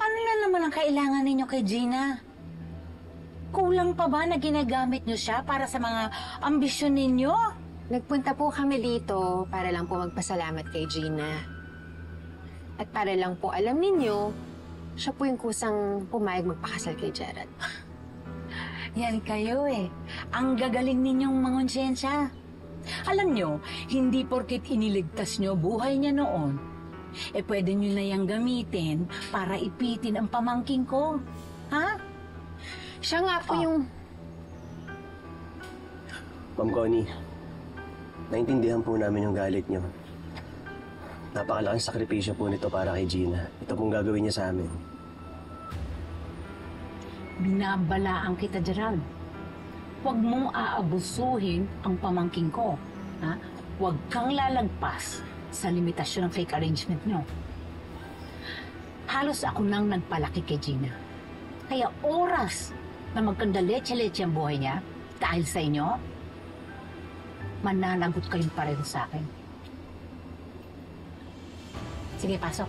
Ano na naman ang kailangan ninyo kay Gina? Kulang pa ba na ginagamit nyo siya para sa mga ambisyon ninyo? Nagpunta po kami dito para lang po magpasalamat kay Gina. At para lang po alam ninyo, siya po yung kusang pumayag magpakasal kay Gerald. Yan kayo eh. Ang gagaling ninyong mangonsensya. Alam nyo, hindi porket iniligtas nyo buhay niya noon, pwede nyo na yung gamitin para ipitin ang pamangking ko. Ha? Siya nga po yung... Ma'am Connie, naintindihan po namin yung galit nyo. Napakalaking sakripisyo po nito para kay Gina. Ito pong gagawin niya sa amin. Binabalaan kita, Gerald. Huwag mong aabusuhin ang pamangking ko. Ha? Huwag kang lalagpas sa limitasyon ng fake arrangement nyo. Halos ako nang nagpalaki kay Gina. Kaya oras na magkandaletse-letse ang buhay niya, dahil sa inyo, mananagot kayong pareho sa akin. Sige, pasok.